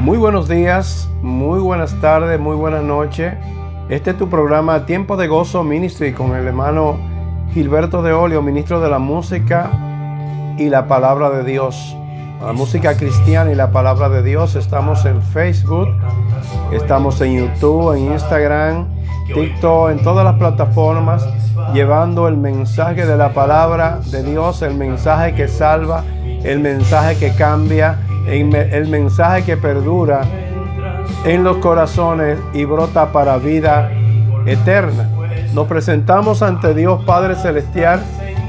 Muy buenos días, muy buenas tardes, muy buenas noches. Este es tu programa Tiempo de Gozo Ministry con el hermano Gilberto de Olio, ministro de la música y la palabra de Dios. La música cristiana y la palabra de Dios. Estamos en Facebook, estamos en YouTube, en Instagram, TikTok, en todas las plataformas, llevando el mensaje de la palabra de Dios, el mensaje que salva, el mensaje que cambia, el mensaje que perdura en los corazones y brota para vida eterna. Nos presentamos ante Dios Padre Celestial.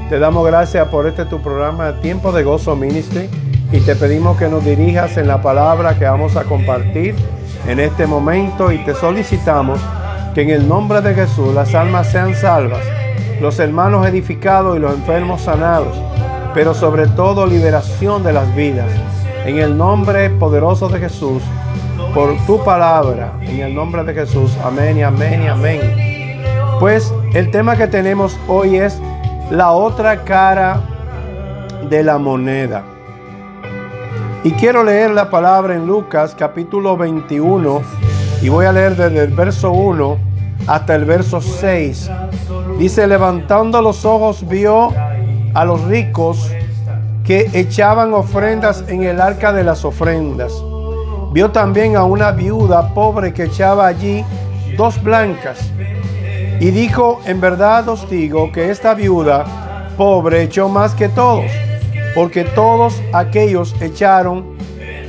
Te damos gracias por este tu programa Tiempo de Gozo Ministry y te pedimos que nos dirijas en la palabra que vamos a compartir en este momento, y te solicitamos que en el nombre de Jesús las almas sean salvas, los hermanos edificados y los enfermos sanados, pero sobre todo liberación de las vidas. En el nombre poderoso de Jesús, por tu palabra, en el nombre de Jesús, amén y amén y amén. Pues el tema que tenemos hoy es la otra cara de la moneda. Y quiero leer la palabra en Lucas capítulo 21 y voy a leer desde el verso 1 hasta el verso 6. Dice: levantando los ojos vio a los ricos que echaban ofrendas en el arca de las ofrendas. Vio también a una viuda pobre que echaba allí 2 blancas. Y dijo: en verdad os digo que esta viuda pobre echó más que todos, porque todos aquellos echaron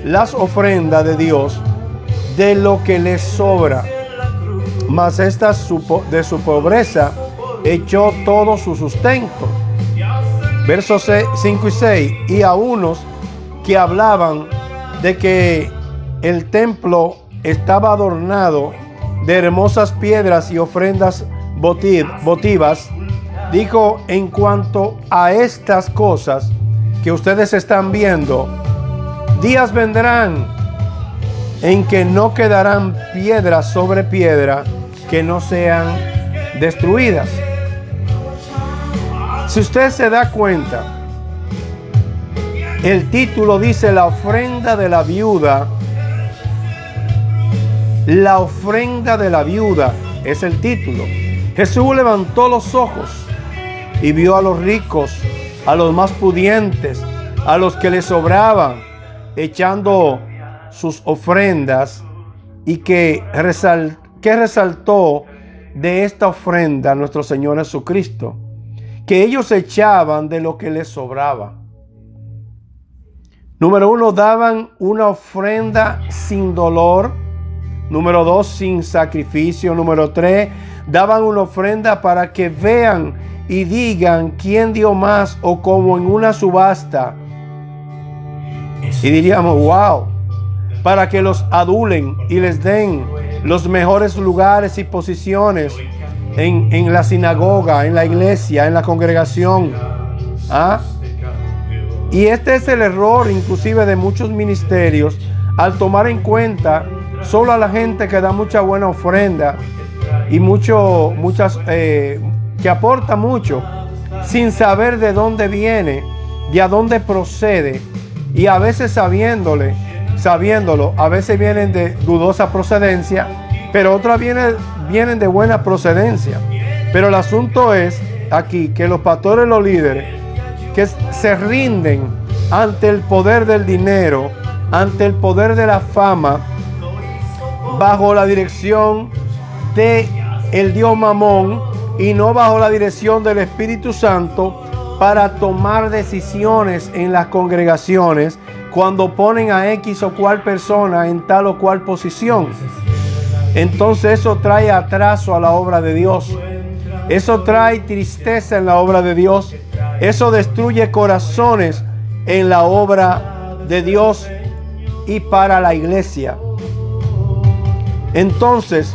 las ofrendas de Dios de lo que les sobra, mas esta de su pobreza echó todo su sustento. Versos 5 y 6. Y a unos que hablaban de que el templo estaba adornado de hermosas piedras y ofrendas votivas, dijo: en cuanto a estas cosas que ustedes están viendo, días vendrán en que no quedarán piedra sobre piedra que no sean destruidas. Si usted se da cuenta, el título dice la ofrenda de la viuda. La ofrenda de la viuda es el título. Jesús levantó los ojos y vio a los ricos, a los más pudientes, a los que les sobraban, echando sus ofrendas. Y que resaltó de esta ofrenda nuestro Señor Jesucristo, que ellos echaban de lo que les sobraba. Número 1, daban una ofrenda sin dolor. Número 2, sin sacrificio. Número 3, daban una ofrenda para que vean y digan quién dio más, o como en una subasta. Y diríamos: wow, para que los adulen y les den los mejores lugares y posiciones en la sinagoga, en la iglesia, en la congregación. Y este es el error inclusive de muchos ministerios, al tomar en cuenta solo a la gente que da mucha buena ofrenda y que aporta mucho, sin saber de dónde viene, de a dónde procede, y a veces sabiéndolo, a veces vienen de dudosa procedencia, pero otras vienen de buena procedencia. Pero el asunto es aquí que los pastores, los líderes, que se rinden ante el poder del dinero, ante el poder de la fama, bajo la dirección de el Dios Mamón y no bajo la dirección del Espíritu Santo, para tomar decisiones en las congregaciones cuando ponen a X o cual persona en tal o cual posición. Entonces eso trae atraso a la obra de Dios. Eso trae tristeza en la obra de Dios. Eso destruye corazones en la obra de Dios y para la iglesia. Entonces,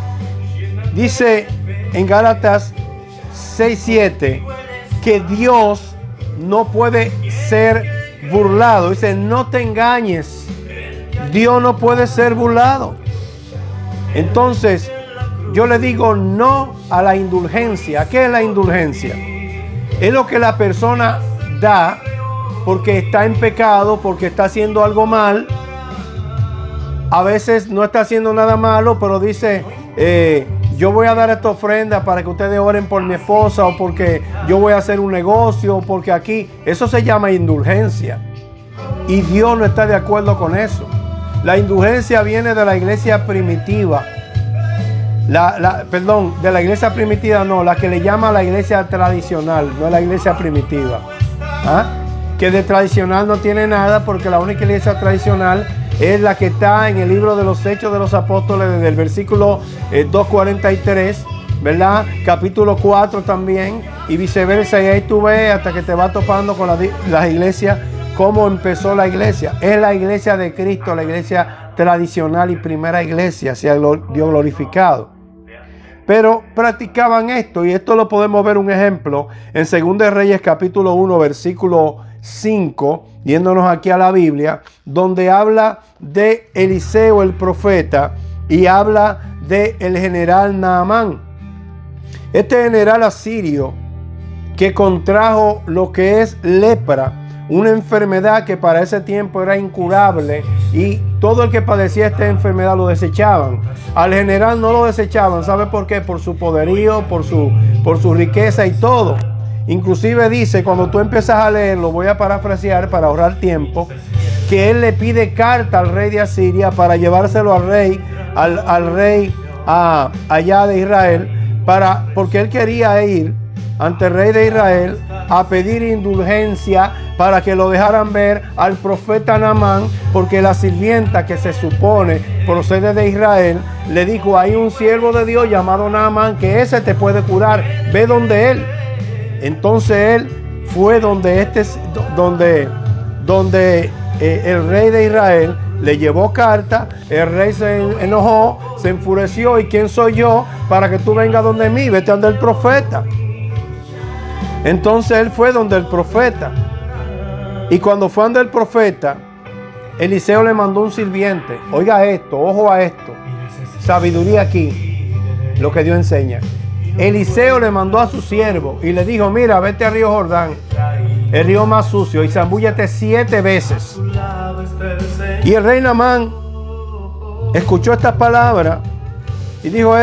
dice en Gálatas 6:7 que Dios no puede ser burlado. Dice: no te engañes, Dios no puede ser burlado. Entonces, yo le digo no a la indulgencia. ¿Qué es la indulgencia? Es lo que la persona da porque está en pecado, porque está haciendo algo mal, A veces no está haciendo nada malo, pero dice, yo voy a dar esta ofrenda para que ustedes oren por mi esposa, o porque yo voy a hacer un negocio, o porque aquí. Eso se llama indulgencia. Y Dios no está de acuerdo con eso. La indulgencia viene de la iglesia primitiva. Perdón, de la iglesia primitiva no, la que le llama la iglesia tradicional, no es la iglesia primitiva. ¿Ah? Que de tradicional no tiene nada, porque la única iglesia tradicional es la que está en el libro de los Hechos de los Apóstoles, desde el versículo 243, ¿verdad? Capítulo 4 también, y viceversa, y ahí tú ves hasta que te vas topando con las iglesias, cómo empezó la iglesia. Es la iglesia de Cristo, la iglesia tradicional y primera iglesia, sea Dios glorificado. Pero practicaban esto, y esto lo podemos ver un ejemplo en 2 de Reyes capítulo 1, versículo 5, yéndonos aquí a la Biblia, donde habla de Eliseo el profeta y habla de el general Naamán. Este general asirio que contrajo lo que es lepra, una enfermedad que para ese tiempo era incurable, y todo el que padecía esta enfermedad lo desechaban. Al general no lo desechaban, ¿sabe por qué? Por su poderío, por su riqueza y todo. Inclusive dice, cuando tú empiezas a leerlo, voy a parafrasear para ahorrar tiempo, que él le pide carta al rey de Asiria para llevárselo al rey, allá de Israel, porque él quería ir ante el rey de Israel a pedir indulgencia para que lo dejaran ver al profeta Naamán, porque la sirvienta, que se supone procede de Israel, le dijo, hay un siervo de Dios llamado Naamán, que ese te puede curar, ve donde él. Entonces él fue donde el rey de Israel le llevó carta. El rey se enojó, se enfureció, y ¿quién soy yo para que tú vengas donde mí? Vete donde el profeta. Entonces él fue donde el profeta, y cuando fue donde el profeta, Eliseo le mandó un sirviente. Oiga esto, ojo a esto, sabiduría aquí, lo que Dios enseña. Eliseo le mandó a su siervo y le dijo, mira, vete al río Jordán, el río más sucio, y zambúllate 7 veces. Y el rey Naamán escuchó estas palabras y dijo,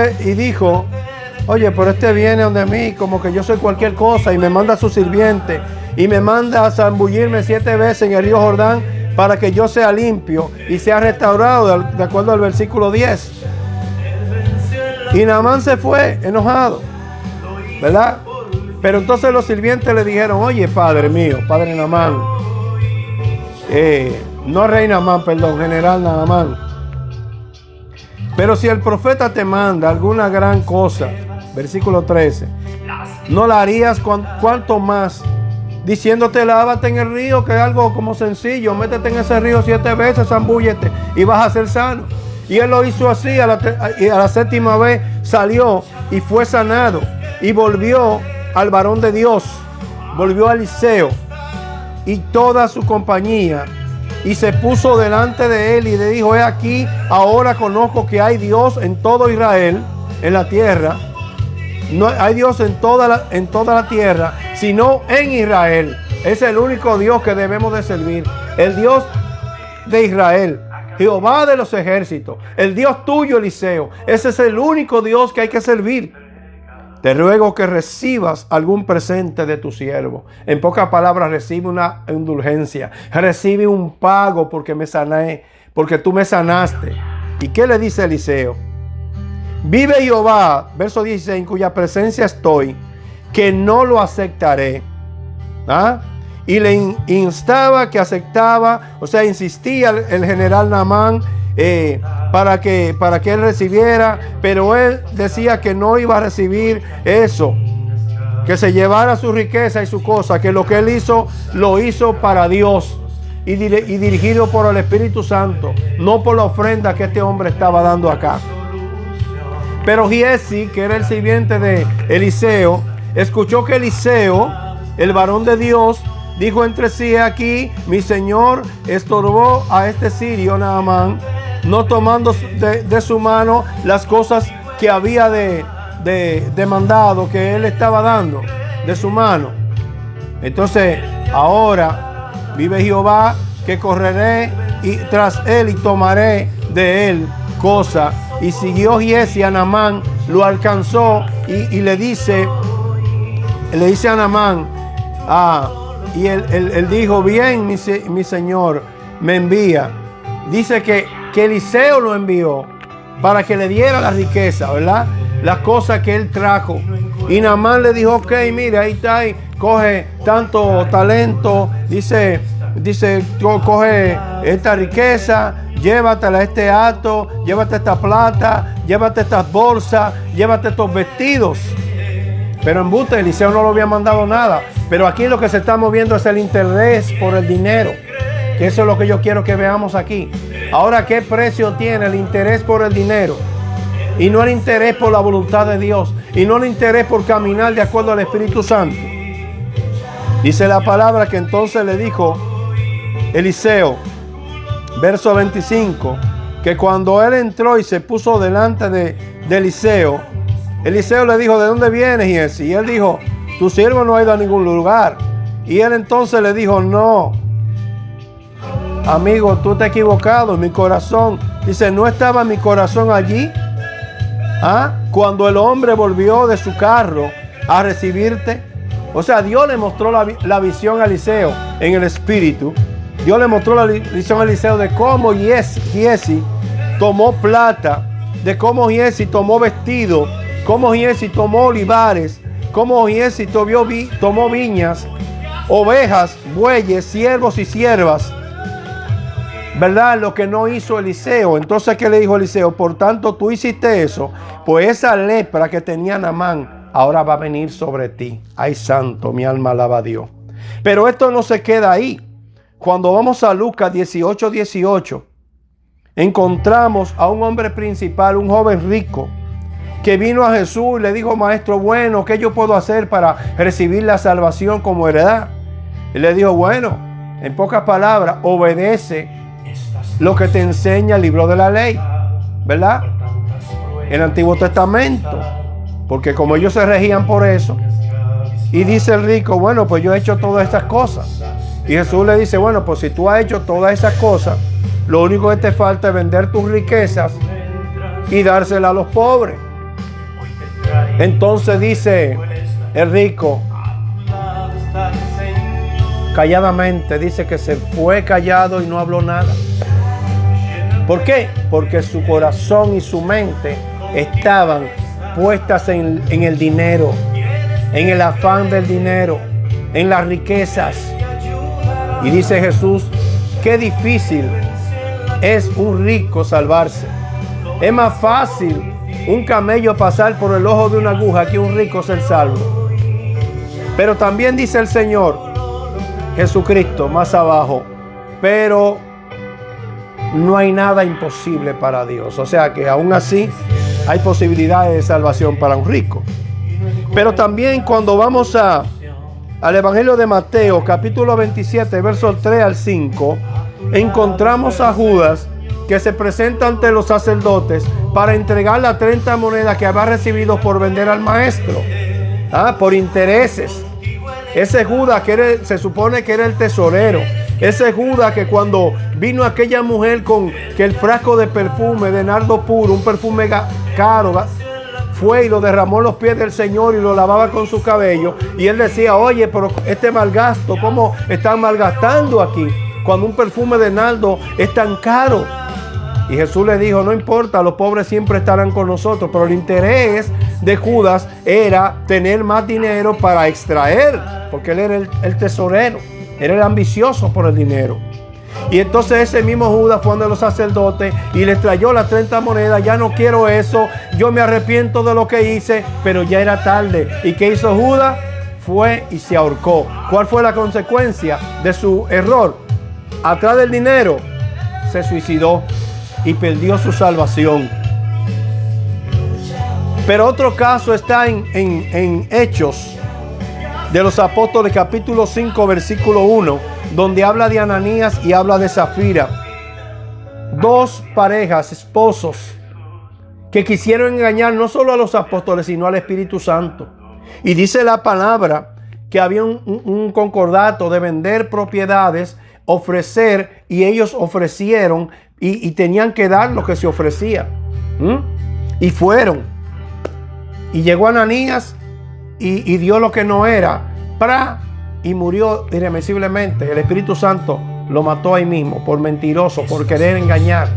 oye, pero este viene donde mí como que yo soy cualquier cosa, y me manda a su sirviente y me manda a zambullirme 7 veces en el río Jordán para que yo sea limpio y sea restaurado, de acuerdo al versículo 10. Y Naamán se fue enojado, ¿verdad? Pero entonces los sirvientes le dijeron, oye, padre mío, padre Naamán, no rey Naamán, perdón, general Naamán, pero si el profeta te manda alguna gran cosa, versículo 13, no la harías cuanto más, diciéndote, lávate en el río, que es algo como sencillo, métete en ese río 7 veces, zambúllete y vas a ser sano. Y él lo hizo así, y a la 7ª vez salió y fue sanado, y volvió al varón de Dios, volvió a Eliseo y toda su compañía, y se puso delante de él y le dijo, he aquí, ahora conozco que hay Dios en todo Israel, en la tierra. No hay Dios en toda la tierra, sino en Israel. Es el único Dios que debemos de servir, el Dios de Israel, Jehová de los ejércitos, el Dios tuyo, Eliseo. Ese es el único Dios que hay que servir. Te ruego que recibas algún presente de tu siervo. En pocas palabras, recibe una indulgencia, recibe un pago porque me sané, porque tú me sanaste. ¿Y qué le dice Eliseo? Vive Jehová, verso 16, en cuya presencia estoy, que no lo aceptaré. ¿Ah? Y le instaba que aceptaba, o sea, insistía el general Naamán para que él recibiera, pero él decía que no iba a recibir eso, que se llevara su riqueza y su cosa, que lo que él hizo, lo hizo para Dios y dirigido por el Espíritu Santo, no por la ofrenda que este hombre estaba dando acá. Pero Giesi, que era el sirviente de Eliseo, escuchó que Eliseo, el varón de Dios, dijo entre sí, aquí mi señor estorbó a este sirio Naamán, no tomando de su mano las cosas que había demandado, que él estaba dando de su mano. Entonces, ahora vive Jehová, que correré tras él y tomaré de él cosa. Y siguió Giezi a Naamán, lo alcanzó y le dice a Naamán, y él dijo, bien, mi señor, me envía. Dice que Eliseo lo envió para que le diera la riqueza, ¿verdad? Las cosas que él trajo. Y Naamán le dijo, ok, mira, ahí está, coge tanto talento, dice, coge esta riqueza, llévatela a este hato, llévate esta plata, llévate estas bolsas, llévate estos vestidos. Pero en embuste, Eliseo no lo había mandado nada. Pero aquí lo que se está moviendo es el interés por el dinero, que eso es lo que yo quiero que veamos aquí. Ahora, ¿qué precio tiene el interés por el dinero? Y no el interés por la voluntad de Dios, y no el interés por caminar de acuerdo al Espíritu Santo. Dice la palabra que entonces le dijo Eliseo, verso 25, que cuando él entró y se puso delante de Eliseo, Eliseo le dijo, ¿de dónde vienes, Giezi? Y él dijo, tu siervo no ha ido a ningún lugar. Y él entonces le dijo, no, amigo, tú te has equivocado. Mi corazón, dice, ¿no estaba mi corazón allí? Cuando el hombre volvió de su carro a recibirte. O sea, Dios le mostró la visión a Eliseo en el espíritu. Dios le mostró la visión a Eliseo de cómo Giezi tomó plata, de cómo Giezi tomó vestido, cómo Giezi tomó olivares, cómo Giezi tomó viñas, ovejas, bueyes, siervos y siervas. ¿Verdad? Lo que no hizo Eliseo. Entonces, ¿qué le dijo Eliseo? Por tanto, tú hiciste eso. Pues esa lepra que tenía Naamán ahora va a venir sobre ti. Ay, santo, mi alma alaba a Dios. Pero esto no se queda ahí. Cuando vamos a Lucas 18:18, encontramos a un hombre principal, un joven rico, que vino a Jesús y le dijo, maestro bueno, ¿qué yo puedo hacer para recibir la salvación como heredad? Y le dijo, bueno, en pocas palabras, obedece lo que te enseña el libro de la ley, ¿verdad? El Antiguo Testamento, porque como ellos se regían por eso. Y dice el rico, bueno, pues yo he hecho todas estas cosas. Y Jesús le dice, bueno, pues si tú has hecho todas esas cosas, lo único que te falta es vender tus riquezas y dárselas a los pobres. Entonces dice el rico, calladamente, dice que se fue callado y no habló nada. ¿Por qué? Porque su corazón y su mente estaban puestas en el dinero, en el afán del dinero, en las riquezas. Y dice Jesús, qué difícil es un rico salvarse. Es más fácil un camello pasar por el ojo de una aguja que un rico ser salvo. Pero también dice el Señor Jesucristo más abajo, pero no hay nada imposible para Dios. O sea que aún así hay posibilidades de salvación para un rico. Pero también cuando vamos al Evangelio de Mateo, capítulo 27, versos 3 al 5, encontramos a Judas que se presenta ante los sacerdotes para entregar las 30 monedas que había recibido por vender al maestro, por intereses. Ese Judas se supone que era el tesorero. Ese Judas que cuando vino aquella mujer con que el frasco de perfume de nardo puro, un perfume caro, fue y lo derramó en los pies del Señor y lo lavaba con su cabello. Y él decía, oye, pero este malgasto, ¿cómo están malgastando aquí? Cuando un perfume de nardo es tan caro. Y Jesús le dijo, no importa, los pobres siempre estarán con nosotros. Pero el interés de Judas era tener más dinero para extraer, porque él era el tesorero, era el ambicioso por el dinero. Y entonces ese mismo Judas fue donde los sacerdotes y les trayó las 30 monedas. Ya no quiero eso, yo me arrepiento de lo que hice, pero ya era tarde. ¿Y qué hizo Judas? Fue y se ahorcó. ¿Cuál fue la consecuencia de su error? Atrás del dinero, se suicidó y perdió su salvación. Pero otro caso está en Hechos de los Apóstoles, capítulo 5, versículo 1, donde habla de Ananías y habla de Zafira. Dos parejas, esposos, que quisieron engañar no solo a los apóstoles, sino al Espíritu Santo. Y dice la palabra que había un concordato de vender propiedades, ofrecer, y ellos ofrecieron y tenían que dar lo que se ofrecía. Y fueron. Y llegó Ananías y dio lo que no era. Y murió irremisiblemente. El Espíritu Santo lo mató ahí mismo por mentiroso, por querer engañar.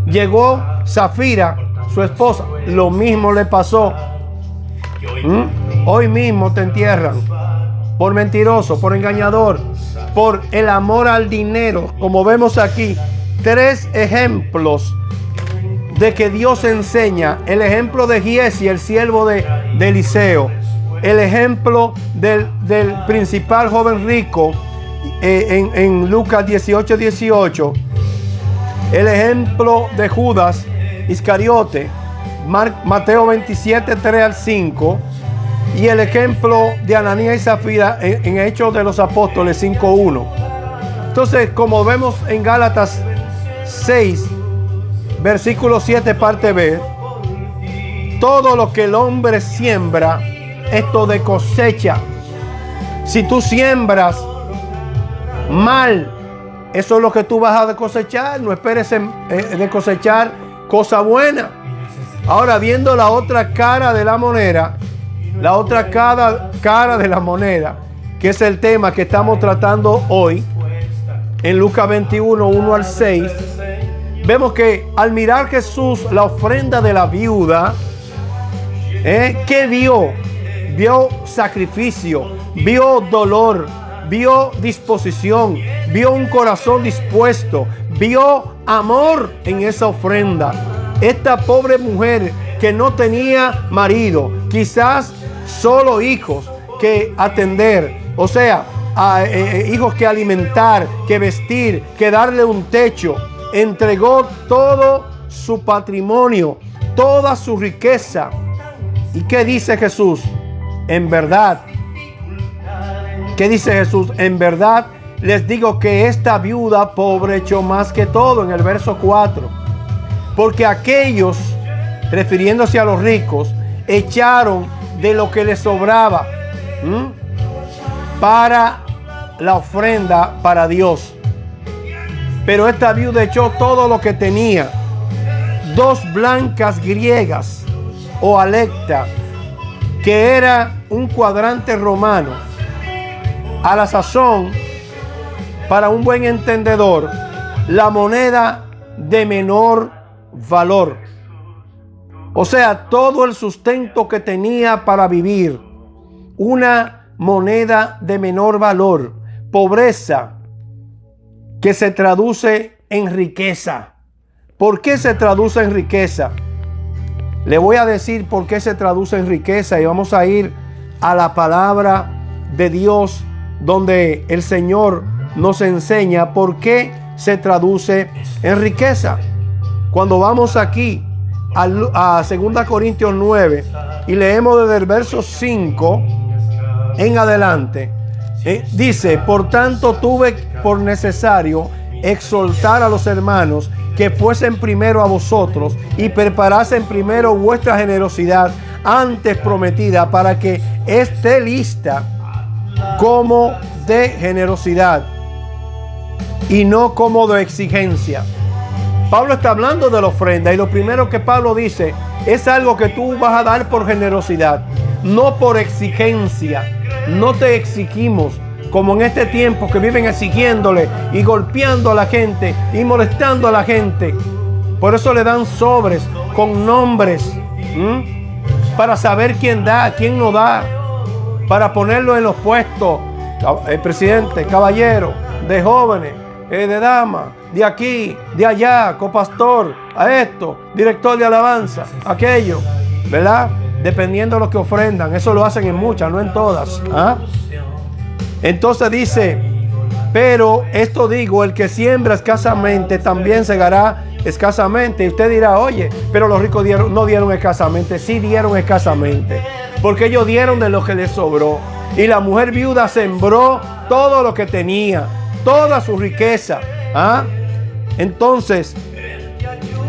Llegó Zafira, su esposa. Lo mismo le pasó. Hoy mismo te entierran por mentiroso, por engañador, por el amor al dinero. Como vemos aquí, 3 ejemplos de que Dios enseña. El ejemplo de Giesi, el siervo de Eliseo. El ejemplo del principal joven rico en Lucas 18:18. El ejemplo de Judas Iscariote, Mateo 27, 3 al 5. Y el ejemplo de Ananías y Zafira en Hechos de los Apóstoles 5:1. Entonces, como vemos en Gálatas 6, versículo 7, parte B, todo lo que el hombre siembra, esto de cosecha. Si tú siembras mal, eso es lo que tú vas a cosechar. No esperes de cosechar cosa buena. Ahora, viendo la otra cara de la moneda, la otra cara de la moneda, que es el tema que estamos tratando hoy, en Lucas 21, 1 al 6, vemos que al mirar Jesús la ofrenda de la viuda, ¿qué vio? Vio sacrificio, vio dolor, vio disposición, vio un corazón dispuesto, vio amor en esa ofrenda. Esta pobre mujer que no tenía marido, quizás solo hijos que atender, o sea, hijos que alimentar, que vestir, que darle un techo, entregó todo su patrimonio, toda su riqueza. ¿Y qué dice Jesús? En verdad, ¿qué dice Jesús? En verdad les digo que esta viuda pobre echó más que todo, en el verso 4. Porque aquellos, refiriéndose a los ricos, echaron de lo que les sobraba para la ofrenda para Dios. Pero esta viuda echó todo lo que tenía. 2 blancas griegas o alecta, que era un cuadrante romano. A la sazón, para un buen entendedor, la moneda de menor valor. O sea, todo el sustento que tenía para vivir. Una moneda de menor valor. Pobreza que se traduce en riqueza. ¿Por qué se traduce en riqueza? Le voy a decir por qué se traduce en riqueza y vamos a ir a la palabra de Dios, donde el Señor nos enseña por qué se traduce en riqueza. Cuando vamos aquí a 2 Corintios 9 y leemos desde el verso 5 en adelante, dice: por tanto tuve por necesario exhortar a los hermanos que fuesen primero a vosotros y preparasen primero vuestra generosidad antes prometida, para que esté lista como de generosidad y no como de exigencia. Pablo está hablando de la ofrenda y lo primero que Pablo dice es algo que tú vas a dar por generosidad, no por exigencia. No te exigimos, como en este tiempo que viven exigiéndole y golpeando a la gente y molestando a la gente. Por eso le dan sobres con nombres, para saber quién da, quién no da, para ponerlo en los puestos, el presidente, caballero, de jóvenes, de damas, de aquí, de allá, copastor, a esto, director de alabanza, aquello, ¿verdad? Dependiendo de lo que ofrendan. Eso lo hacen en muchas, no en todas. Entonces dice: pero esto digo, el que siembra escasamente también segará escasamente. Y usted dirá: oye, pero los ricos no dieron escasamente. Sí dieron escasamente, porque ellos dieron de lo que les sobró. Y la mujer viuda sembró todo lo que tenía, toda su riqueza. Entonces,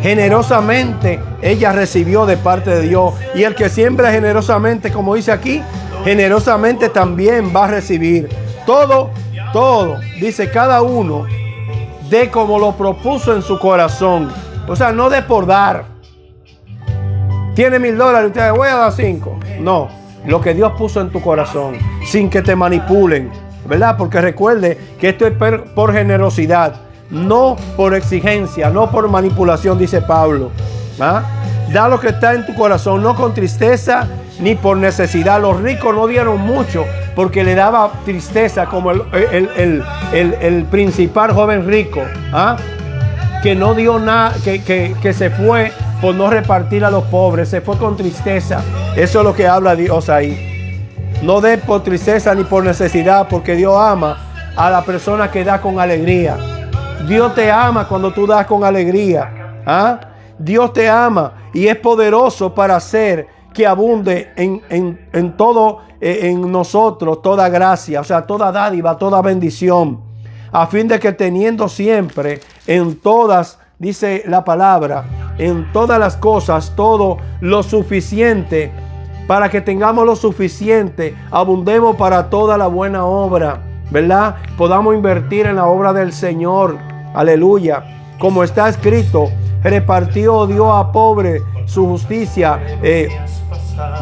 generosamente ella recibió de parte de Dios. Y el que siembra generosamente, como dice aquí, generosamente también va a recibir. Todo, dice, cada uno dé como lo propuso en su corazón. O sea, no dé por dar. Tiene $1000 y usted voy a dar 5. No, lo que Dios puso en tu corazón, sin que te manipulen, ¿verdad? Porque recuerde que esto es por generosidad, no por exigencia, no por manipulación, dice Pablo. ¿Ah? Da lo que está en tu corazón, no con tristeza ni por necesidad. Los ricos no dieron mucho porque le daba tristeza, como el principal joven rico, ¿ah? Que no dio nada, que se fue por no repartir a los pobres, se fue con tristeza. Eso es lo que habla Dios ahí. No dé por tristeza ni por necesidad, porque Dios ama a la persona que da con alegría. Dios te ama cuando tú das con alegría. ¿Ah? Dios te ama y es poderoso para hacer que abunde en todo, en nosotros, toda gracia, o sea, toda dádiva, toda bendición, a fin de que teniendo siempre en todas, dice la palabra, en todas las cosas, todo lo suficiente, para que tengamos lo suficiente, abundemos para toda la buena obra, ¿verdad? Podamos invertir en la obra del Señor, aleluya, como está escrito, repartió Dios a pobre, su justicia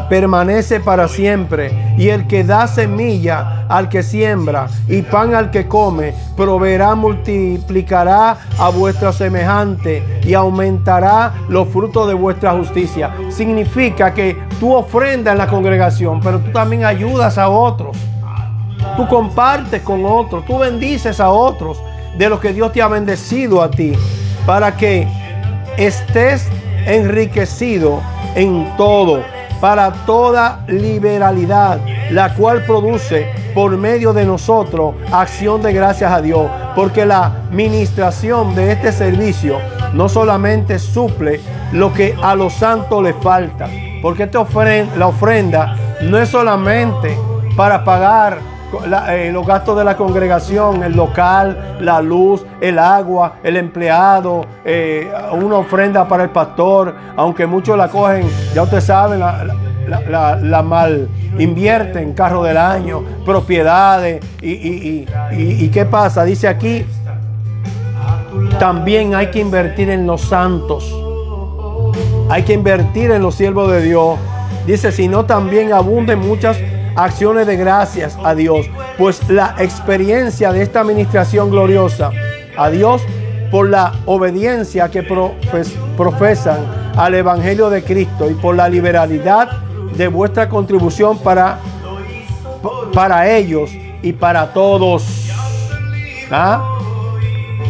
permanece para siempre, y el que da semilla al que siembra y pan al que come, proveerá, multiplicará a vuestra semejante y aumentará los frutos de vuestra justicia. Significa que tú ofrendas en la congregación, pero tú también ayudas a otros, tú compartes con otros, tú bendices a otros de lo que Dios te ha bendecido a ti, para que estés enriquecido en todo, para toda liberalidad, la cual produce por medio de nosotros acción de gracias a Dios, porque la ministración de este servicio no solamente suple lo que a los santos les falta, porque la ofrenda no es solamente para pagar los gastos de la congregación, el local, la luz, el agua, el empleado, una ofrenda para el pastor, aunque muchos la cogen, ya ustedes saben, la mal invierten, carro del año, propiedades, y ¿qué pasa? Dice aquí, también hay que invertir en los santos, hay que invertir en los siervos de Dios. Dice, sino también abunden muchas acciones de gracias a Dios, pues la experiencia de esta administración gloriosa a Dios por la obediencia que profesan al Evangelio de Cristo y por la liberalidad de vuestra contribución para ellos y para todos. ¿Ah?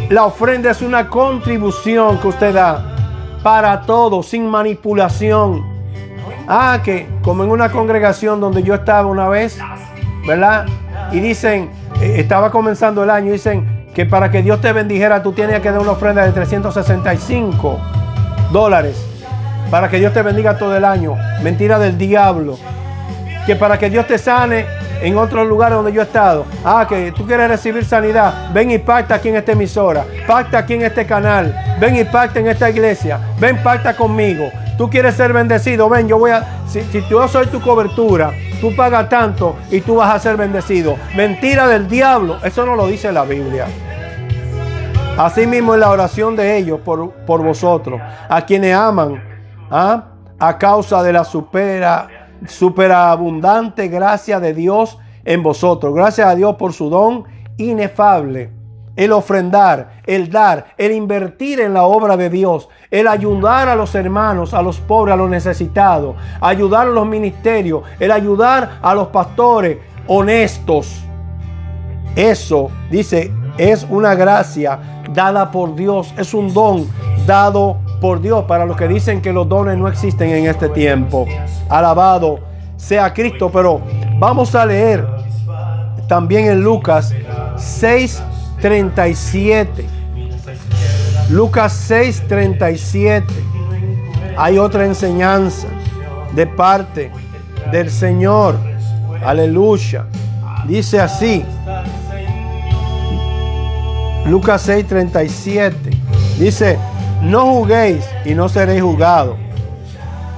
La ofrenda es una contribución que usted da para todos, sin manipulación. Que como en una congregación donde yo estaba una vez, ¿verdad? Y dicen, estaba comenzando el año, dicen que para que Dios te bendijera tú tienes que dar una ofrenda de $365 para que Dios te bendiga todo el año. Mentira del diablo. Que para que Dios te sane en otros lugares donde yo he estado. Que tú quieres recibir sanidad, ven y pacta aquí en esta emisora, pacta aquí en este canal, ven y pacta en esta iglesia, ven, pacta conmigo. Tú quieres ser bendecido, ven, si yo soy tu cobertura, tú pagas tanto y tú vas a ser bendecido. Mentira del diablo, eso no lo dice la Biblia. Así mismo en la oración de ellos por vosotros, a quienes aman, a causa de la superabundante gracia de Dios en vosotros. Gracias a Dios por su don inefable. El ofrendar, el dar, el invertir en la obra de Dios, el ayudar a los hermanos, a los pobres, a los necesitados, ayudar a los ministerios, el ayudar a los pastores honestos. Eso, dice, es una gracia dada por Dios, es un don dado por Dios para los que dicen que los dones no existen en este tiempo. Alabado sea Cristo. Pero vamos a leer también en Lucas 6:37. Lucas 6:37. Hay otra enseñanza de parte del Señor. Aleluya. Dice así. Lucas 6:37. Dice, no juzguéis y no seréis juzgados.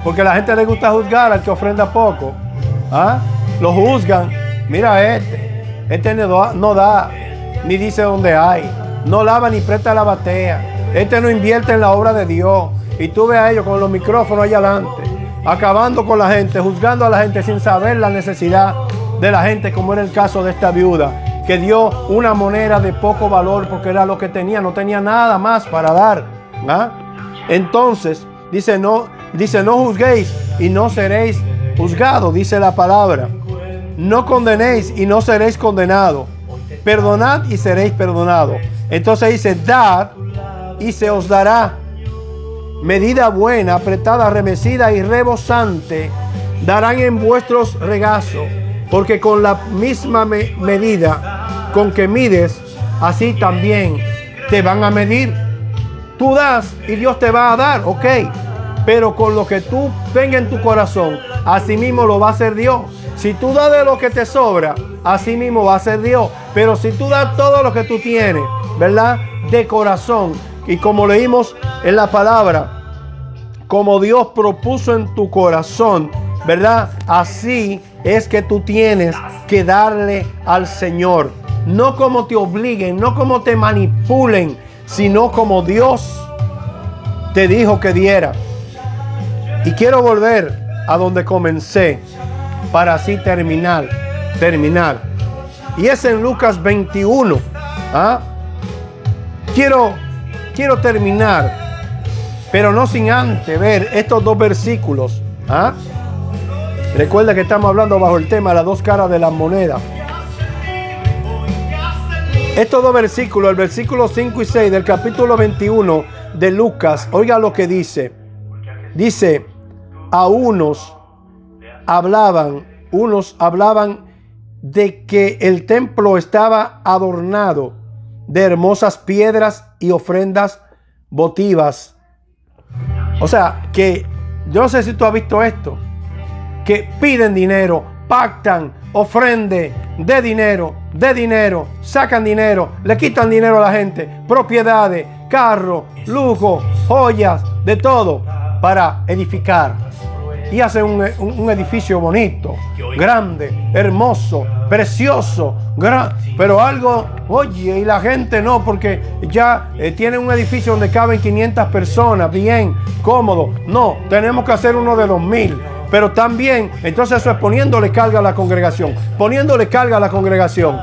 Porque a la gente le gusta juzgar al que ofrenda poco. Lo juzgan. Mira este no da, ni dice dónde hay. no lava ni presta la batea. Este no invierte en la obra de Dios. Y tú ves a ellos con los micrófonos allá adelante, acabando con la gente, juzgando a la gente sin saber la necesidad de la gente, como era el caso de esta viuda, que dio una moneda de poco valor porque era lo que tenía, no tenía nada más para dar. Entonces, dice no juzguéis y no seréis juzgados, dice la palabra. No condenéis y no seréis condenados. Perdonad y seréis perdonados. Entonces dice, dad y se os dará. Medida buena, apretada, remecida y rebosante, darán en vuestros regazos, porque con la misma medida con que mides, así también te van a medir. Tú das y Dios te va a dar, ok, pero con lo que tú tengas en tu corazón, así mismo lo va a hacer Dios. Si tú das de lo que te sobra, así mismo va a ser Dios. Pero si tú das todo lo que tú tienes, ¿verdad?, de corazón, y como leímos en la palabra, como Dios propuso en tu corazón, ¿verdad?, así es que tú tienes que darle al Señor. No como te obliguen, no como te manipulen, sino como Dios te dijo que diera. Y quiero volver a donde comencé para así terminar. Y es en Lucas 21. Quiero terminar, pero no sin antes ver estos dos versículos. Recuerda que estamos hablando bajo el tema de las dos caras de la moneda. Estos dos versículos, el versículo 5 y 6 del capítulo 21 de Lucas, oiga lo que dice. Dice, a unos hablaban de que el templo estaba adornado de hermosas piedras y ofrendas votivas. O sea, que yo no sé si tú has visto esto, que piden dinero, pactan, ofrende, de dinero, sacan dinero, le quitan dinero a la gente, propiedades, carros, lujo, joyas, de todo, para edificar. Y hacen un edificio bonito, grande, hermoso, precioso, pero algo, oye, y la gente no, porque ya tienen un edificio donde caben 500 personas, bien, cómodo. No, tenemos que hacer uno de 2000. Pero también, entonces eso es poniéndole carga a la congregación. Poniéndole carga a la congregación.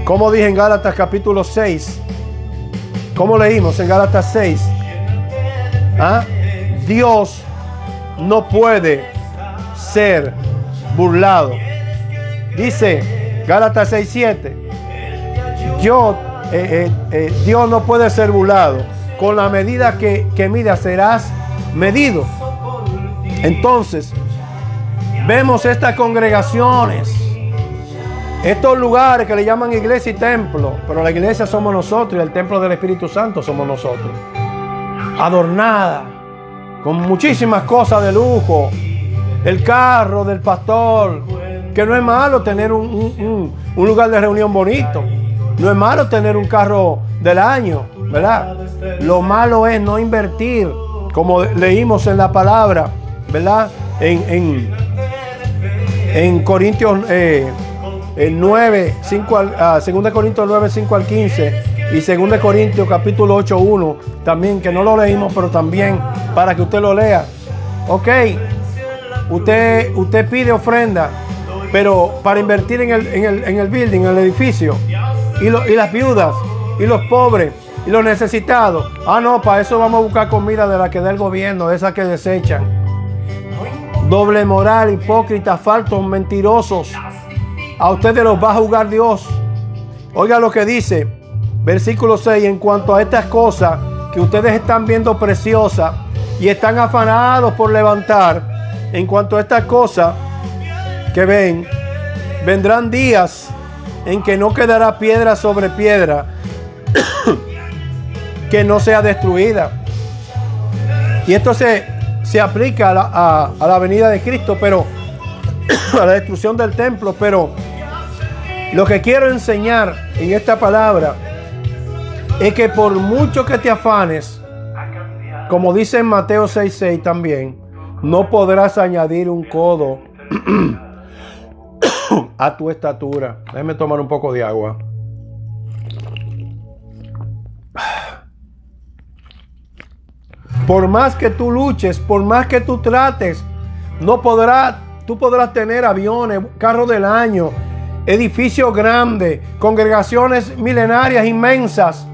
Como dije en Gálatas capítulo 6. Como leímos en Gálatas 6. Dios no puede ser burlado. Dice Gálatas 6:7. Dios no puede ser burlado. Con la medida que midas serás medido. Entonces, vemos estas congregaciones, estos lugares que le llaman iglesia y templo, pero la iglesia somos nosotros y el templo del Espíritu Santo somos nosotros. Adornada, con muchísimas cosas de lujo, el carro del pastor, que no es malo tener un lugar de reunión bonito, no es malo tener un carro del año, ¿verdad? Lo malo es no invertir, como leímos en la palabra, ¿verdad? En Corintios 9, 2 Corintios 9, 5 al 15 y 2 Corintios capítulo 8, 1, también, que no lo leímos, pero también para que usted lo lea. Ok, usted pide ofrenda, pero para invertir en el building, en el edificio, y las viudas, y los pobres, y los necesitados. No, para eso vamos a buscar comida de la que da el gobierno, de esas que desechan. Doble moral, hipócritas, falsos, mentirosos. A ustedes los va a juzgar Dios. Oiga lo que dice, versículo 6. En cuanto a estas cosas que ustedes están viendo preciosas y están afanados por levantar, en cuanto a estas cosas que ven, vendrán días en que no quedará piedra sobre piedra que no sea destruida. Y esto se aplica a la venida de Cristo, pero a la destrucción del templo. Pero lo que quiero enseñar en esta palabra es que por mucho que te afanes, como dice en Mateo 6:6 también, no podrás añadir un codo a tu estatura. Déjame tomar un poco de agua. Por más que tú luches, por más que tú trates, tú podrás tener aviones, carros del año, edificios grandes, congregaciones milenarias inmensas,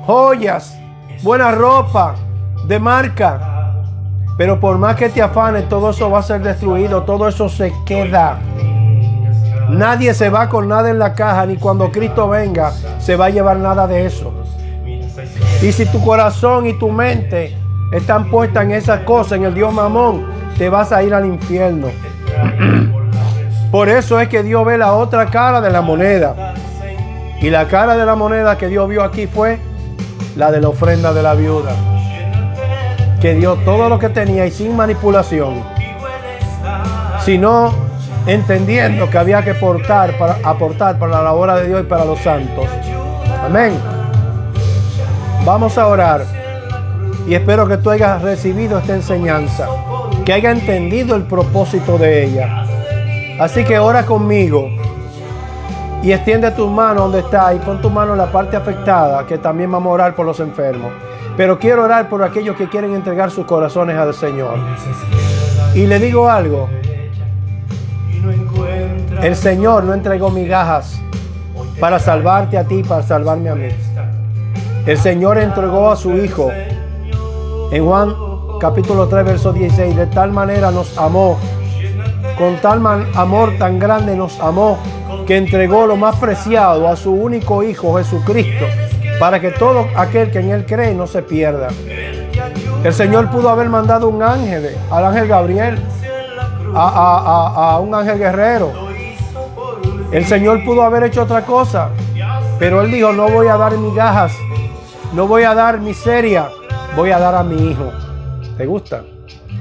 joyas, buena ropa de marca. Pero por más que te afanes, todo eso va a ser destruido, todo eso se queda. Nadie se va con nada en la caja, ni cuando Cristo venga se va a llevar nada de eso. Y si tu corazón y tu mente están puestas en esas cosas, en el Dios Mamón, te vas a ir al infierno. Por eso es que Dios ve la otra cara de la moneda. Y la cara de la moneda que Dios vio aquí fue la de la ofrenda de la viuda, que dio todo lo que tenía y sin manipulación, sino entendiendo que había que aportar para la obra de Dios y para los santos. Amén. Vamos a orar y espero que tú hayas recibido esta enseñanza, que hayas entendido el propósito de ella. Así que ora conmigo y extiende tus manos donde está y pon tu mano en la parte afectada, que también vamos a orar por los enfermos. Pero quiero orar por aquellos que quieren entregar sus corazones al Señor. Y le digo algo: el Señor no entregó migajas para salvarte a ti, para salvarme a mí. El Señor entregó a su Hijo. En Juan capítulo 3 verso 16, de tal manera nos amó, con tal amor tan grande nos amó, que entregó lo más preciado, a su único Hijo Jesucristo, para que todo aquel que en Él cree no se pierda. El Señor pudo haber mandado un ángel, al ángel Gabriel, a un ángel guerrero. El Señor pudo haber hecho otra cosa, pero Él dijo: no voy a dar migajas, no voy a dar miseria, voy a dar a mi Hijo. ¿Te gusta?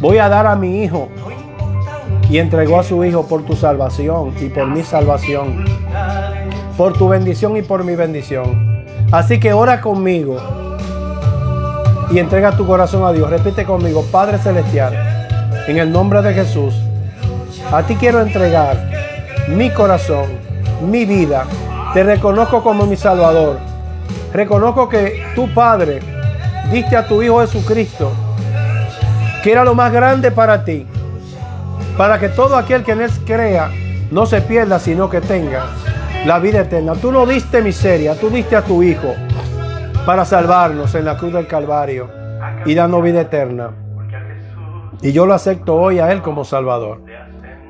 Voy a dar a mi Hijo. Y entregó a su Hijo por tu salvación y por mi salvación, por tu bendición y por mi bendición. Así que ora conmigo y entrega tu corazón a Dios. Repite conmigo: Padre Celestial, en el nombre de Jesús, a ti quiero entregar mi corazón, mi vida. Te reconozco como mi Salvador. Reconozco que tu Padre diste a tu Hijo Jesucristo, que era lo más grande para ti, para que todo aquel que en Él crea no se pierda, sino que tenga la vida eterna. Tú no diste miseria, tú diste a tu Hijo para salvarnos en la cruz del Calvario y darnos vida eterna. Y yo lo acepto hoy a Él como Salvador,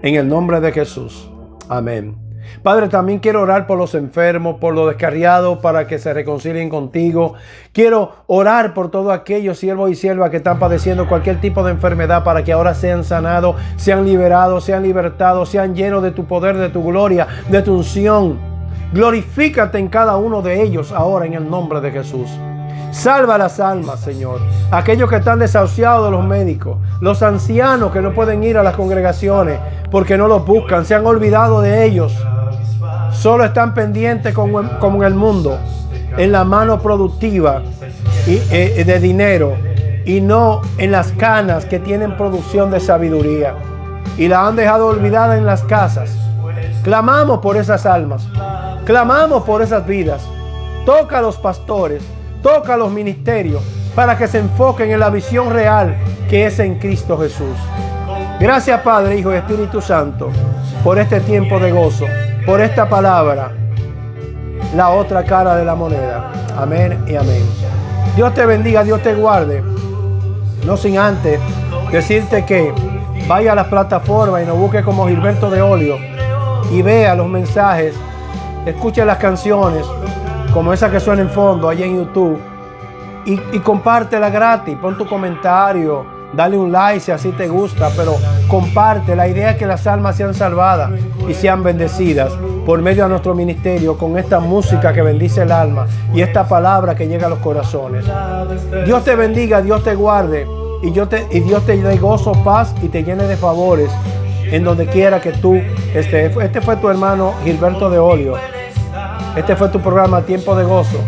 en el nombre de Jesús. Amén. Padre, también quiero orar por los enfermos, por los descarriados, para que se reconcilien contigo. Quiero orar por todos aquellos siervos y siervas que están padeciendo cualquier tipo de enfermedad, para que ahora sean sanados, sean liberados, sean libertados, sean llenos de tu poder, de tu gloria, de tu unción. Glorifícate en cada uno de ellos ahora en el nombre de Jesús. Salva las almas, Señor. Aquellos que están desahuciados de los médicos, los ancianos que no pueden ir a las congregaciones porque no los buscan, se han olvidado de ellos. Solo están pendientes como en el mundo, en la mano productiva de dinero, y no en las canas que tienen producción de sabiduría, y la han dejado olvidada en las casas. Clamamos por esas almas, clamamos por esas vidas. Toca a los pastores, toca a los ministerios, para que se enfoquen en la visión real que es en Cristo Jesús. Gracias, Padre, Hijo y Espíritu Santo, por este tiempo de gozo, por esta palabra, la otra cara de la moneda. Amén y amén. Dios te bendiga, Dios te guarde. No sin antes decirte que vaya a las plataformas y nos busque como Gilberto de Olio y vea los mensajes, escuche las canciones como esa que suena en fondo allá en YouTube, y compártela gratis. Pon tu comentario, dale un like si así te gusta, pero comparte. La idea es que las almas sean salvadas y sean bendecidas por medio de nuestro ministerio, con esta música que bendice el alma y esta palabra que llega a los corazones. Dios te bendiga, Dios te guarde, y Dios te dé gozo, paz y te llene de favores en donde quiera que tú estés. Este fue tu hermano Gilberto de Olio. Este fue tu programa Tiempo de Gozo.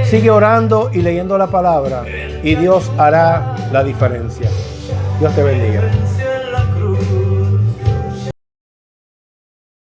Sigue orando y leyendo la palabra, y Dios hará la diferencia. Dios te bendiga.